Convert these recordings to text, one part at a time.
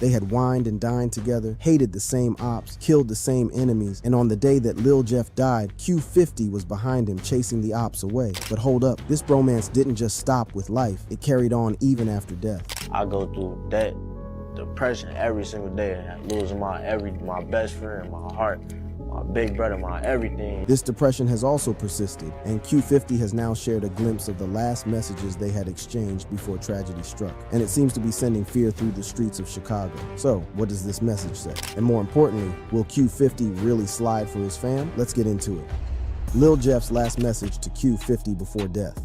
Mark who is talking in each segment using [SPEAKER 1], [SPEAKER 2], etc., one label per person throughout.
[SPEAKER 1] They had wined and dined together, hated the same ops, killed the same enemies, and on the day that Lil Jeff died, Q50 was behind him chasing the ops away. But hold up, this bromance didn't just stop with life, it carried on even after death.
[SPEAKER 2] I go through that depression every single day, losing my best friend, my heart, my big brother, my everything.
[SPEAKER 1] This depression has also persisted, and Q50 has now shared a glimpse of the last messages they had exchanged before tragedy struck. And it seems to be sending fear through the streets of Chicago. So, what does this message say? And more importantly, will Q50 really slide for his fam? Let's get into it. Lil Jeff's last message to Q50 before death.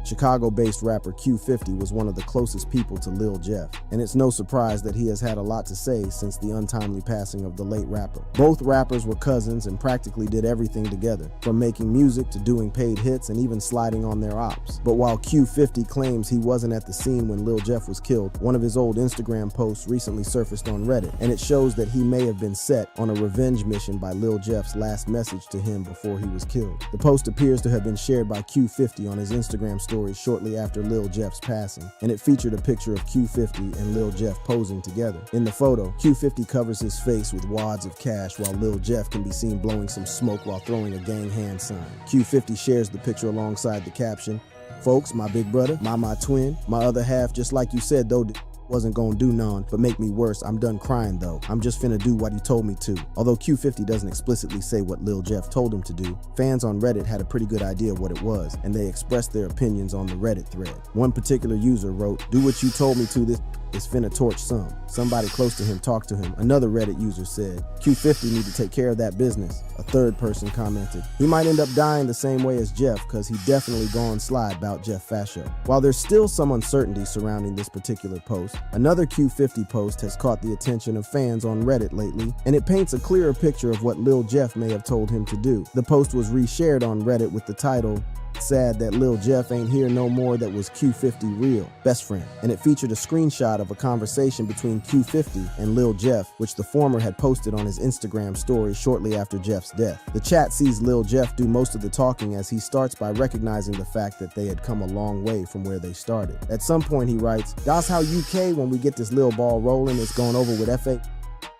[SPEAKER 1] Chicago-based rapper Q50 was one of the closest people to Lil Jeff, and it's no surprise that he has had a lot to say since the untimely passing of the late rapper. Both rappers were cousins and practically did everything together, from making music to doing paid hits and even sliding on their ops. But while Q50 claims he wasn't at the scene when Lil Jeff was killed, one of his old Instagram posts recently surfaced on Reddit, and it shows that he may have been set on a revenge mission by Lil Jeff's last message to him before he was killed. The post appears to have been shared by Q50 on his Instagram story shortly after Lil Jeff's passing, and it featured a picture of Q50 and Lil Jeff posing together. In the photo, Q50 covers his face with wads of cash while Lil Jeff can be seen blowing some smoke while throwing a gang hand sign. Q50 shares the picture alongside the caption, "Folks, my big brother, my twin, my other half, just like you said though, wasn't gonna do none but make me worse. I'm done crying though. I'm just finna do what he told me to." Although Q50 doesn't explicitly say what Lil Jeff told him to do, fans on Reddit had a pretty good idea of what it was, and they expressed their opinions on the Reddit thread. One particular user wrote, "Do what you told me to, this is finna torch some. Somebody close to him talked to him." Another Reddit user said, "Q50 need to take care of that business." A third person commented, "He might end up dying the same way as Jeff, cause he definitely gone slide about Jeff Fasho." While there's still some uncertainty surrounding this particular post, another Q50 post has caught the attention of fans on Reddit lately, and it paints a clearer picture of what Lil Jeff may have told him to do. The post was reshared on Reddit with the title, "Sad that Lil Jeff ain't here no more, that was Q50 real, best friend," and it featured a screenshot of a conversation between Q50 and Lil Jeff, which the former had posted on his Instagram story shortly after Jeff's death. The chat sees Lil Jeff do most of the talking as he starts by recognizing the fact that they had come a long way from where they started. At some point he writes, "That's how UK, when we get this lil ball rolling, it's going over with FA."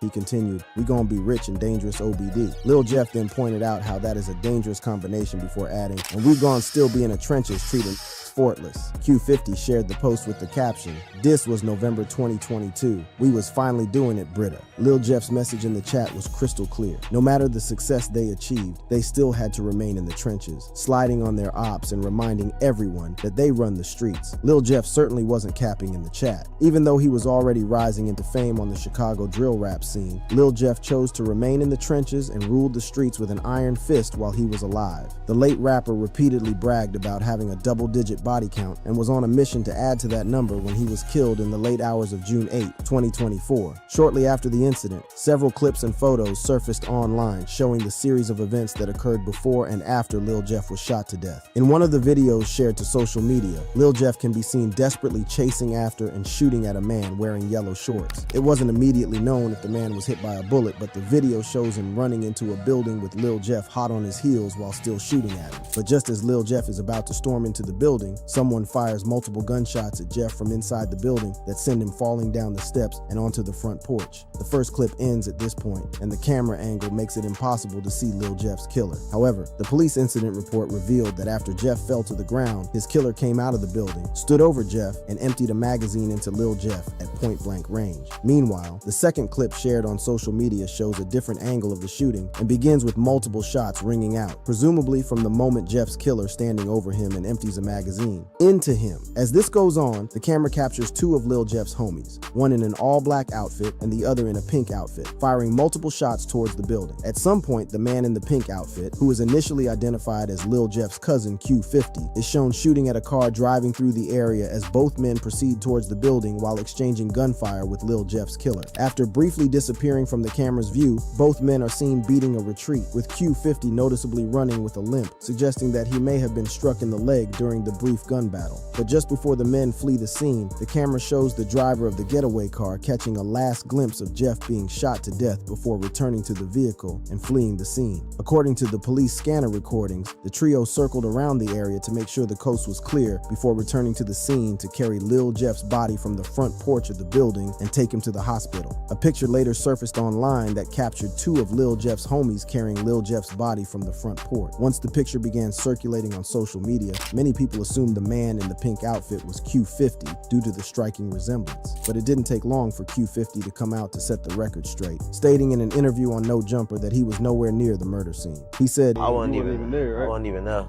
[SPEAKER 1] He continued, "We gonna be rich and dangerous OBD." Lil Jeff then pointed out how that is a dangerous combination before adding, "And we gonna still be in the trenches treating fortless." Q50 shared the post with the caption, "This was November 2022. We was finally doing it, Britta." Lil Jeff's message in the chat was crystal clear. No matter the success they achieved, they still had to remain in the trenches, sliding on their ops and reminding everyone that they run the streets. Lil Jeff certainly wasn't capping in the chat. Even though he was already rising into fame on the Chicago drill rap scene, Lil Jeff chose to remain in the trenches and ruled the streets with an iron fist while he was alive. The late rapper repeatedly bragged about having a double-digit body count and was on a mission to add to that number when he was killed in the late hours of June 8, 2024. Shortly after the incident, several clips and photos surfaced online showing the series of events that occurred before and after Lil Jeff was shot to death. In one of the videos shared to social media, Lil Jeff can be seen desperately chasing after and shooting at a man wearing yellow shorts. It wasn't immediately known if the man was hit by a bullet, but the video shows him running into a building with Lil Jeff hot on his heels while still shooting at him. But just as Lil Jeff is about to storm into the building, someone fires multiple gunshots at Jeff from inside the building that send him falling down the steps and onto the front porch. The first clip ends at this point, and the camera angle makes it impossible to see Lil Jeff's killer. However, the police incident report revealed that after Jeff fell to the ground, his killer came out of the building, stood over Jeff, and emptied a magazine into Lil Jeff at point-blank range. Meanwhile, the second clip shared on social media shows a different angle of the shooting and begins with multiple shots ringing out, presumably from the moment Jeff's killer standing over him and empties a magazine into him. As this goes on, the camera captures two of Lil Jeff's homies, one in an all-black outfit and the other in a pink outfit, firing multiple shots towards the building. At some point, the man in the pink outfit, who is initially identified as Lil Jeff's cousin Q50, is shown shooting at a car driving through the area as both men proceed towards the building while exchanging gunfire with Lil Jeff's killer. After briefly disappearing from the camera's view, both men are seen beating a retreat, with Q50 noticeably running with a limp, suggesting that he may have been struck in the leg during the brief brief gun battle. But just before the men flee the scene, the camera shows the driver of the getaway car catching a last glimpse of Jeff being shot to death before returning to the vehicle and fleeing the scene. According to the police scanner recordings, the trio circled around the area to make sure the coast was clear before returning to the scene to carry Lil Jeff's body from the front porch of the building and take him to the hospital. A picture later surfaced online that captured two of Lil Jeff's homies carrying Lil Jeff's body from the front porch. Once the picture began circulating on social media, many people assumed the man in the pink outfit was Q50 due to the striking resemblance. But it didn't take long for Q50 to come out to set the record straight, stating in an interview on No Jumper that he was nowhere near the murder scene. He said,
[SPEAKER 2] I wasn't even
[SPEAKER 3] there, right?
[SPEAKER 2] I wasn't even there.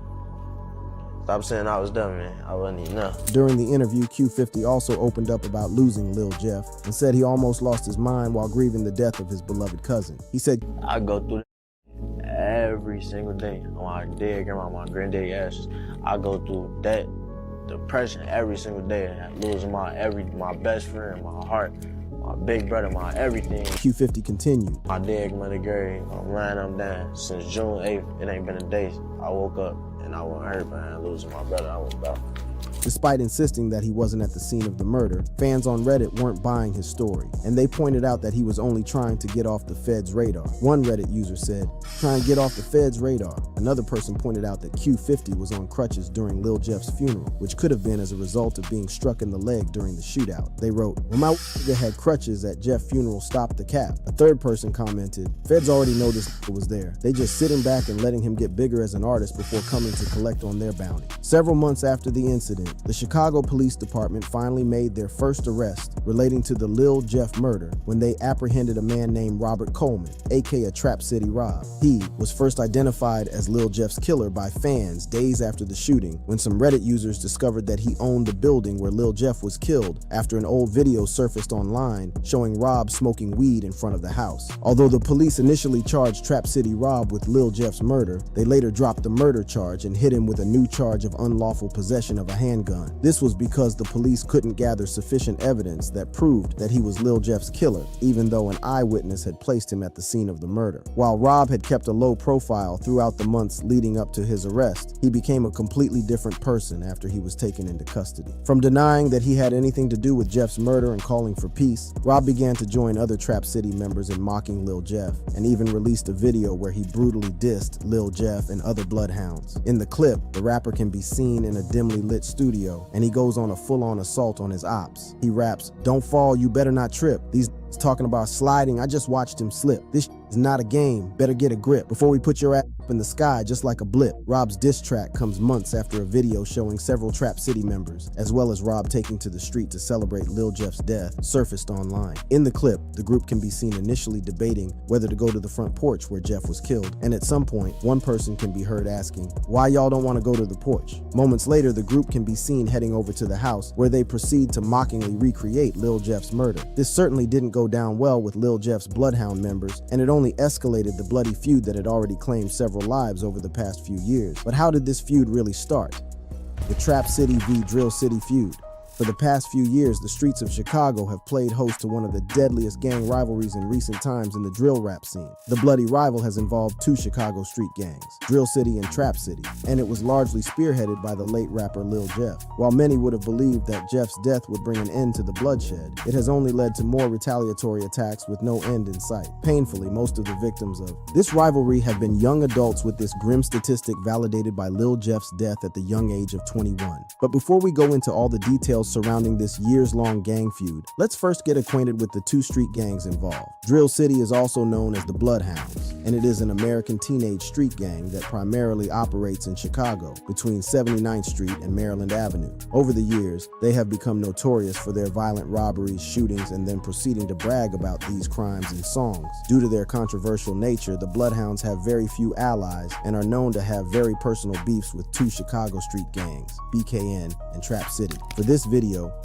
[SPEAKER 2] Stop saying I was done, man. I wasn't even there.
[SPEAKER 1] During the interview, Q50 also opened up about losing Lil Jeff and said he almost lost his mind while grieving the death of his beloved cousin. He said,
[SPEAKER 2] I go through every single day on my dead grandma, my granddaddy ashes. I go through that depression every single day, losing my best friend, my heart, my big brother, my everything.
[SPEAKER 1] Q50 continued.
[SPEAKER 2] My dead mother Gary, I'm ran them down since June 8th. It ain't been a day. I woke up and I wasn't hurt behind losing my brother. I was about.
[SPEAKER 1] Despite insisting that he wasn't at the scene of the murder, fans on Reddit weren't buying his story, and they pointed out that he was only trying to get off the Fed's radar. One Reddit user said, "Trying to get off the Fed's radar." Another person pointed out that Q50 was on crutches during Lil Jeff's funeral, which could have been as a result of being struck in the leg during the shootout. They wrote, "When my nigga had crutches at Jeff funeral, stop the cap." A third person commented, "Feds already know this was there. They just sitting back and letting him get bigger as an artist before coming to collect on their bounty." Several months after the incident, the Chicago Police Department finally made their first arrest relating to the Lil Jeff murder when they apprehended a man named Robert Coleman, aka Trap City Rob. He was first identified as Lil Jeff's killer by fans days after the shooting, when some Reddit users discovered that he owned the building where Lil Jeff was killed after an old video surfaced online showing Rob smoking weed in front of the house. Although the police initially charged Trap City Rob with Lil Jeff's murder, they later dropped the murder charge and hit him with a new charge of unlawful possession of a handgun. This was because the police couldn't gather sufficient evidence that proved that he was Lil Jeff's killer, even though an eyewitness had placed him at the scene of the murder. While Rob had kept a low profile throughout the months leading up to his arrest, he became a completely different person after he was taken into custody. From denying that he had anything to do with Jeff's murder and calling for peace, Rob began to join other Trap City members in mocking Lil Jeff, and even released a video where he brutally dissed Lil Jeff and other bloodhounds. In the clip, the rapper can be seen in a dimly lit studio, and he goes on a full-on assault on his ops. He raps, "Don't fall, you better not trip. These talking about sliding, I just watched him slip. This is not a game, better get a grip before we put your ass up in the sky just like a blip." Rob's diss track comes months after a video showing several Trap City members, as well as Rob taking to the street to celebrate Lil Jeff's death, surfaced online. In the clip, the group can be seen initially debating whether to go to the front porch where Jeff was killed, and at some point, one person can be heard asking, "Why y'all don't want to go to the porch?" Moments later, the group can be seen heading over to the house, where they proceed to mockingly recreate Lil Jeff's murder. This certainly didn't go down well with Lil Jeff's bloodhound members, and it only escalated the bloody feud that had already claimed several lives over the past few years. But how did this feud really start? The Trap City v Drill City feud. For the past few years, the streets of Chicago have played host to one of the deadliest gang rivalries in recent times in the drill rap scene. The bloody rival has involved two Chicago street gangs, Drill City and Trap City, and it was largely spearheaded by the late rapper Lil Jeff. While many would have believed that Jeff's death would bring an end to the bloodshed, it has only led to more retaliatory attacks with no end in sight. Painfully, most of the victims of this rivalry have been young adults, with this grim statistic validated by Lil Jeff's death at the young age of 21. But before we go into all the details surrounding this years-long gang feud, let's first get acquainted with the two street gangs involved. Drill City is also known as the Bloodhounds, and it is an American teenage street gang that primarily operates in Chicago between 79th Street and Maryland Avenue. Over the years, they have become notorious for their violent robberies, shootings, and then proceeding to brag about these crimes in songs. Due to their controversial nature, the Bloodhounds have very few allies and are known to have very personal beefs with two Chicago street gangs, BKN and Trap City. For this video,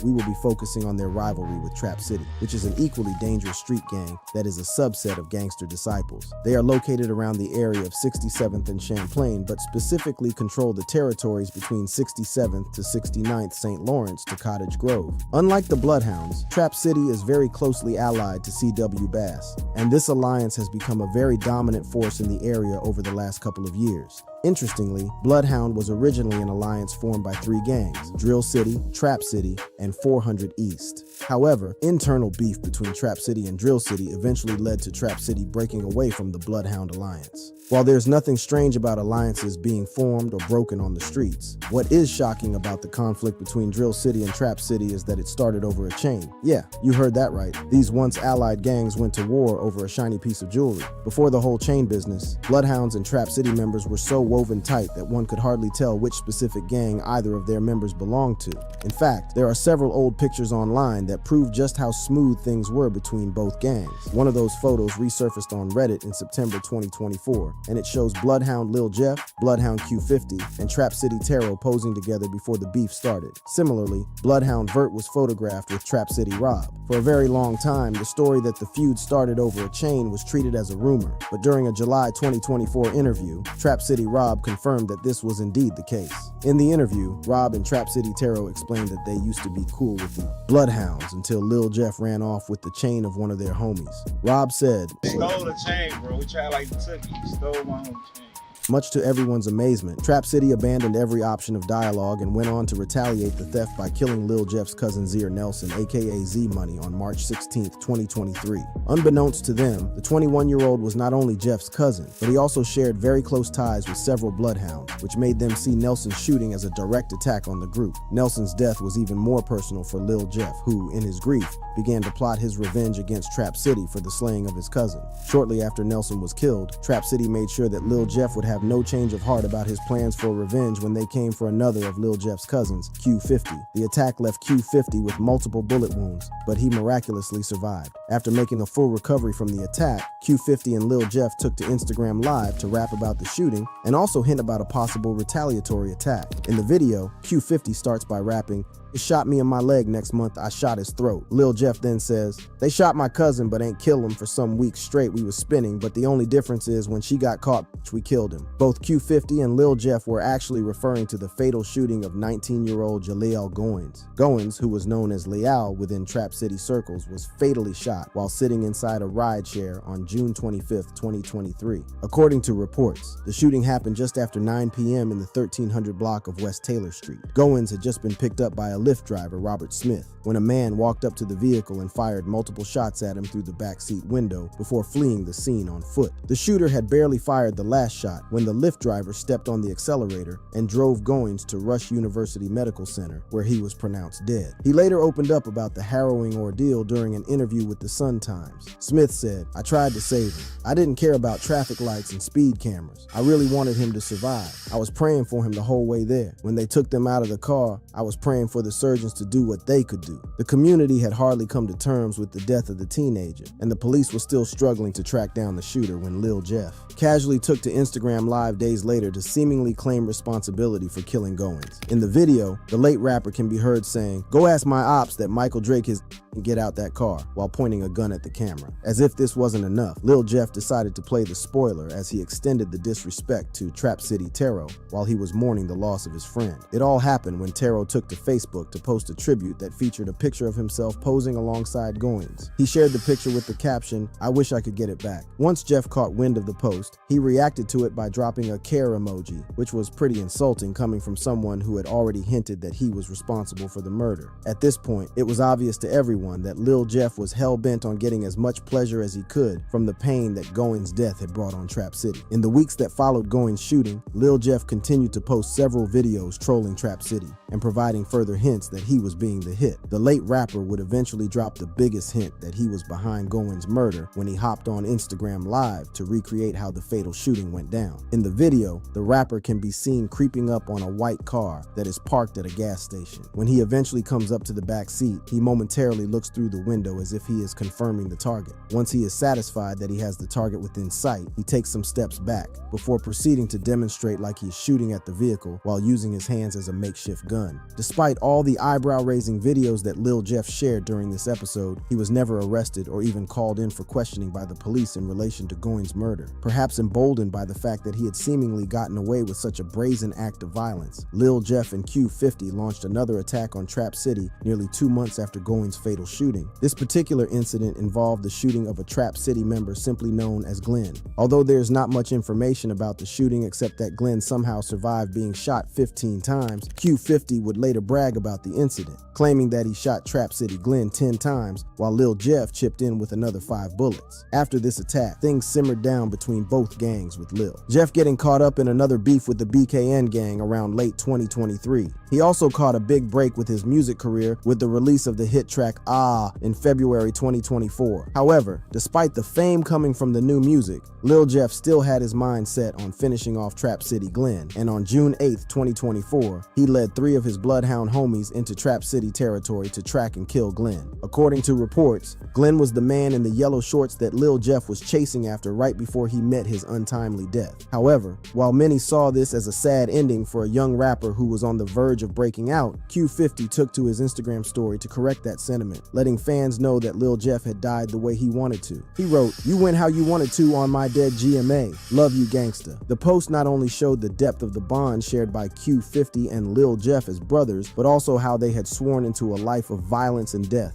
[SPEAKER 1] we will be focusing on their rivalry with Trap City, which is an equally dangerous street gang that is a subset of Gangster Disciples. They are located around the area of 67th and Champlain, but specifically control the territories between 67th to 69th St. Lawrence to Cottage Grove. Unlike the Bloodhounds, Trap City is very closely allied to CW Bass, and this alliance has become a very dominant force in the area over the last couple of years. Interestingly, Bloodhound was originally an alliance formed by 3 gangs: Drill City, Trap City, and 400 East. However, internal beef between Trap City and Drill City eventually led to Trap City breaking away from the Bloodhound alliance. While there's nothing strange about alliances being formed or broken on the streets, what is shocking about the conflict between Drill City and Trap City is that it started over a chain. Yeah, you heard that right. These once allied gangs went to war over a shiny piece of jewelry. Before the whole chain business, Bloodhounds and Trap City members were so woven tight that one could hardly tell which specific gang either of their members belonged to. In fact, there are several old pictures online that prove just how smooth things were between both gangs. One of those photos resurfaced on Reddit in September 2024, and it shows Bloodhound Lil Jeff, Bloodhound Q50, and Trap City Taro posing together before the beef started. Similarly, Bloodhound Vert was photographed with Trap City Rob. For a very long time, the story that the feud started over a chain was treated as a rumor, but during a July 2024 interview, Trap City Rob confirmed that this was indeed the case. In the interview, Rob and Trap City Taro explained that they used to be cool with the Bloodhounds until Lil Jeff ran off with the chain of one of their homies. Rob said,
[SPEAKER 3] "Stole the chain, bro. We tried like took it. He stole my own chain."
[SPEAKER 1] Much to everyone's amazement, Trap City abandoned every option of dialogue and went on to retaliate the theft by killing Lil Jeff's cousin Zier Nelson, aka Z Money, on March 16, 2023. Unbeknownst to them, the 21-year-old was not only Jeff's cousin, but he also shared very close ties with several Bloodhounds, which made them see Nelson's shooting as a direct attack on the group. Nelson's death was even more personal for Lil Jeff, who, in his grief, began to plot his revenge against Trap City for the slaying of his cousin. Shortly after Nelson was killed, Trap City made sure that Lil Jeff would have no change of heart about his plans for revenge when they came for another of Lil Jeff's cousins, Q50. The attack left Q50 with multiple bullet wounds, but he miraculously survived. After making a full recovery from the attack, Q50 and Lil Jeff took to Instagram Live to rap about the shooting and also hint about a possible retaliatory attack. In the video, Q50 starts by rapping, "He shot me in my leg next month, I shot his throat." Lil Jeff then says, "They shot my cousin but ain't kill him for some weeks straight. We was spinning, but the only difference is when she got caught, we killed him." Both Q50 and Lil Jeff were actually referring to the fatal shooting of 19-year-old Jaleel Goins. Goins, who was known as Leal within Trap City circles, was fatally shot while sitting inside a rideshare on June 25, 2023. According to reports, the shooting happened just after 9 p.m. in the 1300 block of West Taylor Street. Goins had just been picked up by a Lyft driver, Robert Smith, when a man walked up to the vehicle and fired multiple shots at him through the backseat window before fleeing the scene on foot. The shooter had barely fired the last shot when the Lyft driver stepped on the accelerator and drove Goins to Rush University Medical Center, where he was pronounced dead. He later opened up about the harrowing ordeal during an interview with the Sun-Times. Smith said, "I tried to save him. I didn't care about traffic lights and speed cameras. I really wanted him to survive. I was praying for him the whole way there. When they took them out of the car, I was praying for the surgeons to do what they could do." The community had hardly come to terms with the death of the teenager, and the police were still struggling to track down the shooter when Lil Jeff casually took to Instagram Live days later to seemingly claim responsibility for killing Goins. In the video, the late rapper can be heard saying, "Go ask my ops that Michael Drake is and get out that car," while pointing a gun at the camera. As if this wasn't enough, Lil Jeff decided to play the spoiler as he extended the disrespect to Trap City Taro while he was mourning the loss of his friend. It all happened when Taro took to Facebook to post a tribute that featured a picture of himself posing alongside Goins. He shared the picture with the caption, "I wish I could get it back." Once Jeff caught wind of the post, he reacted to it by dropping a care emoji, which was pretty insulting coming from someone who had already hinted that he was responsible for the murder. At this point, it was obvious to everyone that Lil Jeff was hell-bent on getting as much pleasure as he could from the pain that Goins' death had brought on Trap City. In the weeks that followed Goins' shooting, Lil Jeff continued to post several videos trolling Trap City and providing further hints that he was being the hit. The late rapper would eventually drop the biggest hint that he was behind Goins' murder when he hopped on Instagram Live to recreate how the fatal shooting went down. In the video, the rapper can be seen creeping up on a white car that is parked at a gas station. When he eventually comes up to the back seat, he momentarily looks through the window as if he is confirming the target. Once he is satisfied that he has the target within sight, he takes some steps back before proceeding to demonstrate like he's shooting at the vehicle while using his hands as a makeshift gun. Despite all the eyebrow-raising videos that Lil Jeff shared during this episode, he was never arrested or even called in for questioning by the police in relation to Goins' murder. Perhaps emboldened by the fact that he had seemingly gotten away with such a brazen act of violence, Lil Jeff and Q50 launched another attack on Trap City nearly 2 months after Goins' fatal fatal shooting. This particular incident involved the shooting of a Trap City member simply known as Glenn. Although there's not much information about the shooting except that Glenn somehow survived being shot 15 times, Q50 would later brag about the incident, claiming that he shot Trap City Glenn 10 times while Lil Jeff chipped in with another 5 bullets. After this attack, things simmered down between both gangs, with Lil Jeff getting caught up in another beef with the BKN gang around late 2023. He also caught a big break with his music career with the release of the hit track Ah in February 2024. However, despite the fame coming from the new music, Lil Jeff still had his mind set on finishing off Trap City Glenn, and on June 8th, 2024, he led 3 of his Bloodhound homies into Trap City territory to track and kill Glenn. According to reports, Glenn was the man in the yellow shorts that Lil Jeff was chasing after right before he met his untimely death. However, while many saw this as a sad ending for a young rapper who was on the verge of breaking out, Q50 took to his Instagram story to correct that sentiment, letting fans know that Lil Jeff had died the way he wanted to. He wrote, "You went how you wanted to on my dead GMA. Love you, gangsta." The post not only showed the depth of the bond shared by Q50 and Lil Jeff as brothers, but also how they had sworn into a life of violence and death,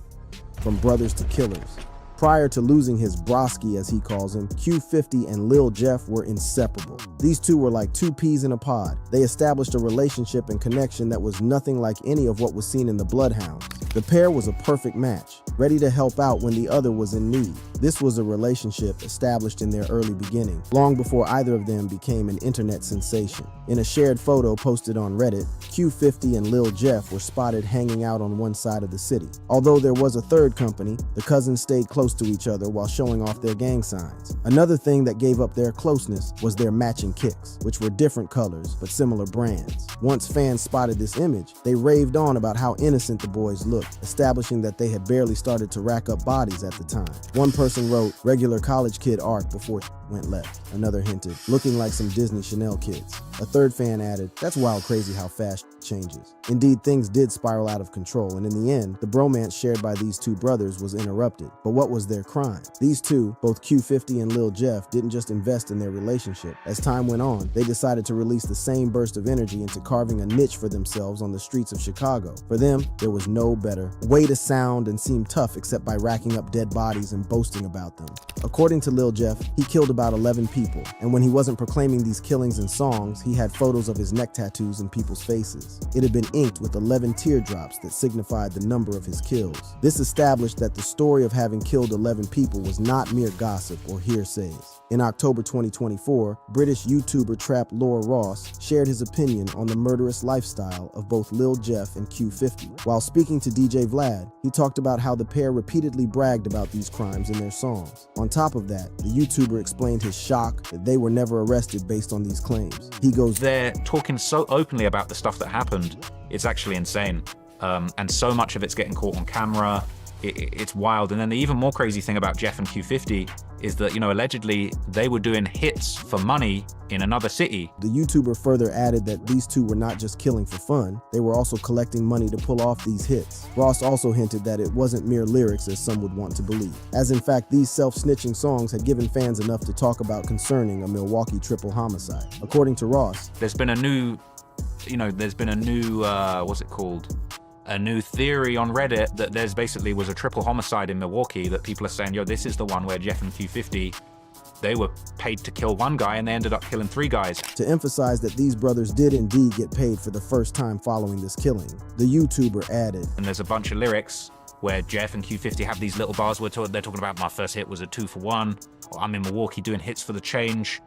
[SPEAKER 1] from brothers to killers. Prior to losing his broski, as he calls him, Q50 and Lil Jeff were inseparable. These two were like 2 peas in a pod. They established a relationship and connection that was nothing like any of what was seen in the Bloodhounds. The pair was a perfect match, ready to help out when the other was in need. This was a relationship established in their early beginning, long before either of them became an internet sensation. In a shared photo posted on Reddit, Q50 and Lil Jeff were spotted hanging out on one side of the city. Although there was a third company, the cousins stayed close to each other while showing off their gang signs. Another thing that gave up their closeness was their matching kicks, which were different colors but similar brands. Once fans spotted this image, they raved on about how innocent the boys looked, establishing that they had barely started to rack up bodies at the time. One person wrote, "Regular college kid arc before went left." Another hinted, "Looking like some Disney Chanel kids." A third fan added, "That's wild crazy how fast changes." Indeed, things did spiral out of control, and in the end, the bromance shared by these two brothers was interrupted. But what was their crime? These two, both Q50 and Lil Jeff, didn't just invest in their relationship. As time went on, they decided to release the same burst of energy into carving a niche for themselves on the streets of Chicago. For them, there was no better way to sound and seem tough except by racking up dead bodies and boasting about them. According to Lil Jeff, he killed about 11 people, and when he wasn't proclaiming these killings in songs, he had photos of his neck tattoos in people's faces. It had been inked with 11 teardrops that signified the number of his kills. This established that the story of having killed 11 people was not mere gossip or hearsays. In October 2024, British YouTuber Trap Lore Ross shared his opinion on the murderous lifestyle of both Lil Jeff and Q50. While speaking to DJ Vlad, he talked about how the pair repeatedly bragged about these crimes in their songs. On top of that, the YouTuber explained his shock that they were never arrested based on these claims. He goes,
[SPEAKER 4] "They're talking so openly about the stuff that happened, it's actually insane. And so much of it's getting caught on camera. It's wild." And then the even more crazy thing about Jeff and Q50 is that, allegedly they were doing hits for money in another city.
[SPEAKER 1] The YouTuber further added that these two were not just killing for fun, they were also collecting money to pull off these hits. Ross also hinted that it wasn't mere lyrics as some would want to believe, as in fact these self-snitching songs had given fans enough to talk about concerning a Milwaukee triple homicide. According to Ross,
[SPEAKER 4] there's been a new, what's it called? A new theory on Reddit that there's basically was a triple homicide in Milwaukee that people are saying, yo, this is the one where Jeff and Q50, they were paid to kill one guy and they ended up killing 3 guys.
[SPEAKER 1] To emphasize that these brothers did indeed get paid for the first time following this killing, the YouTuber added,
[SPEAKER 4] and there's a bunch of lyrics where Jeff and Q50 have these little bars where they're talking about my first hit was a 2 for 1, or I'm in Milwaukee doing hits for the change.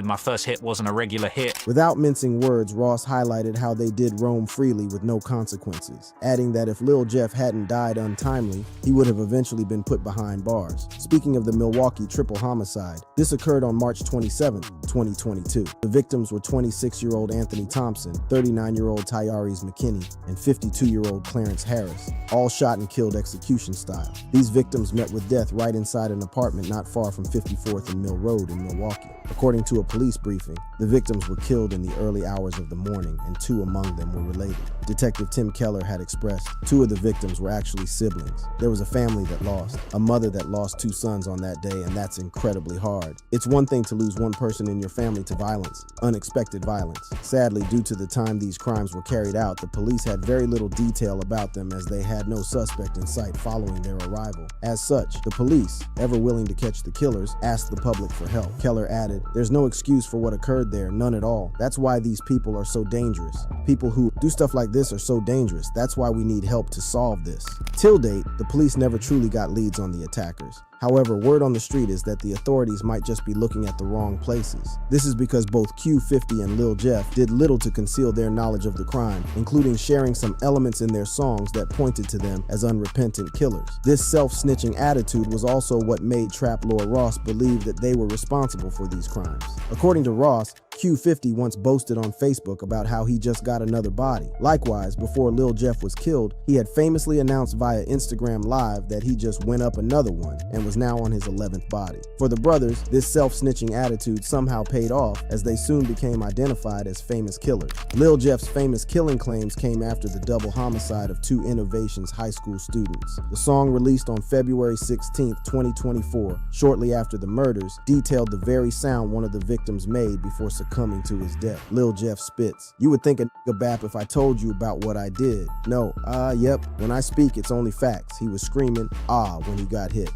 [SPEAKER 4] My first hit wasn't a regular hit.
[SPEAKER 1] Without mincing words, Ross highlighted how they did roam freely with no consequences, adding that if Lil Jeff hadn't died untimely, he would have eventually been put behind bars. Speaking of the Milwaukee triple homicide, this occurred on March 27, 2022. The victims were 26-year-old Anthony Thompson, 39-year-old Tyrese McKinney, and 52-year-old Clarence Harris, all shot and killed execution style. These victims met with death right inside an apartment not far from 54th and Mill Road in Milwaukee. According According to a police briefing, the victims were killed in the early hours of the morning, and 2 among them were related. Detective Tim Keller had expressed 2 of the victims were actually siblings. There was a family that lost, a mother that lost 2 sons on that day, and that's incredibly hard. It's one thing to lose one person in your family to violence, unexpected violence. Sadly, due to the time these crimes were carried out, the police had very little detail about them as they had no suspect in sight following their arrival. As such, the police, ever willing to catch the killers, asked the public for help. Keller added, "There's no excuse for what occurred there, none at all. That's why these people are so dangerous. People who do stuff like this are so dangerous. That's why we need help to solve this." Till date, the police never truly got leads on the attackers. However, word on the street is that the authorities might just be looking at the wrong places. This is because both Q50 and Lil Jeff did little to conceal their knowledge of the crime, including sharing some elements in their songs that pointed to them as unrepentant killers. This self-snitching attitude was also what made Trap Lord Ross believe that they were responsible for these crimes. According to Ross, Q50 once boasted on Facebook about how he just got another body. Likewise, before Lil Jeff was killed, he had famously announced via Instagram Live that he just went up another one and was now on his 11th body. For the brothers, this self-snitching attitude somehow paid off as they soon became identified as famous killers. Lil Jeff's famous killing claims came after the double homicide of 2 Innovations high school students. The song released on February 16, 2024, shortly after the murders, detailed the very sound one of the victims made before succumbing to his death. Lil Jeff spits, "You would think a nigga bap if I told you about what I did. No, yep, when I speak it's only facts." He was screaming, when he got hit.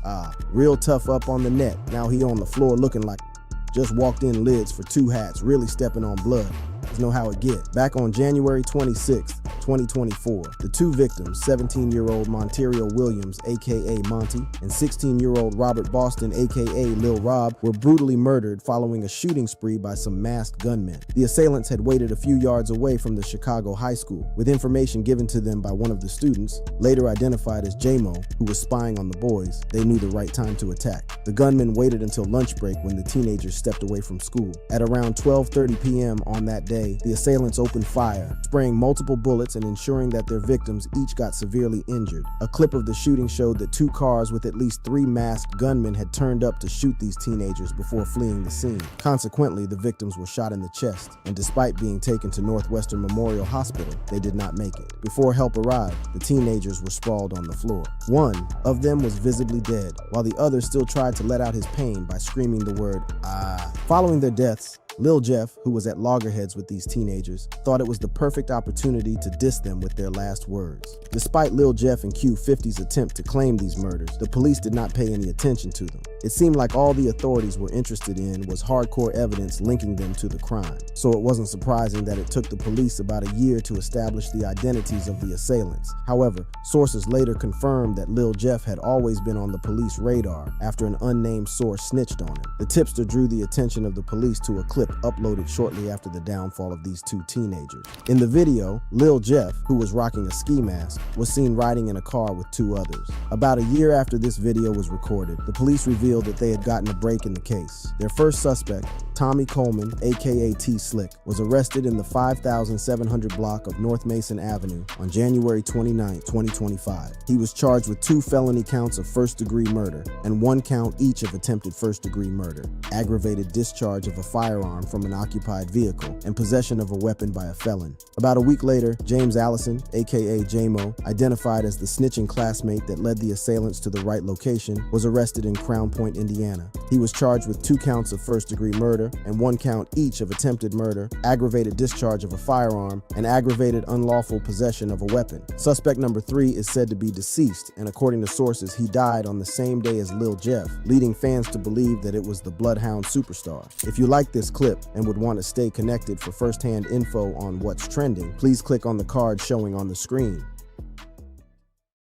[SPEAKER 1] Real tough up on the net. Now he on the floor looking like just walked in lids for 2 hats, really stepping on blood. You know how it get. Back on January 26th, 2024, the 2 victims, 17-year-old Monterio Williams, aka Monty, and 16-year-old Robert Boston, aka Lil Rob, were brutally murdered following a shooting spree by some masked gunmen. The assailants had waited a few yards away from the Chicago high school, with information given to them by one of the students, later identified as J-Mo, who was spying on the boys. They knew the right time to attack. The gunmen waited until lunch break when the teenagers stepped away from school. At around 12:30 p.m. on that day, the assailants opened fire, spraying multiple bullets and ensuring that their victims each got severely injured. A clip of the shooting showed that 2 cars with at least 3 masked gunmen had turned up to shoot these teenagers before fleeing the scene. Consequently, the victims were shot in the chest, and despite being taken to Northwestern Memorial Hospital, they did not make it. Before help arrived, the teenagers were sprawled on the floor. One of them was visibly dead, while the other still tried to let out his pain by screaming the word, "ah." Following their deaths, Lil Jeff, who was at loggerheads with these teenagers, thought it was the perfect opportunity to diss them with their last words. Despite Lil Jeff and Q50's attempt to claim these murders, the police did not pay any attention to them. It seemed like all the authorities were interested in was hardcore evidence linking them to the crime. So it wasn't surprising that it took the police about a year to establish the identities of the assailants. However, sources later confirmed that Lil Jeff had always been on the police radar after an unnamed source snitched on him. The tipster drew the attention of the police to a clip uploaded shortly after the downfall of these 2 teenagers. In the video, Lil Jeff, who was rocking a ski mask, was seen riding in a car with 2 others. About a year after this video was recorded, the police revealed that they had gotten a break in the case. Their first suspect, Tommy Coleman, aka T-Slick, was arrested in the 5700 block of North Mason Avenue on January 29, 2025. He was charged with 2 felony counts of first-degree murder and 1 count each of attempted first-degree murder, aggravated discharge of a firearm from an occupied vehicle, and possession of a weapon by a felon. About a week later, James Allison, aka J-Mo, identified as the snitching classmate that led the assailants to the right location, was arrested in Crown Point, Indiana. He was charged with 2 counts of first-degree murder and 1 count each of attempted murder, aggravated discharge of a firearm, and aggravated unlawful possession of a weapon. Suspect number 3 is said to be deceased, and according to sources, he died on the same day as Lil Jeff, leading fans to believe that it was the Bloodhound superstar. If you like this clip and would want to stay connected for first-hand info on what's trending, please click on the card showing on the screen.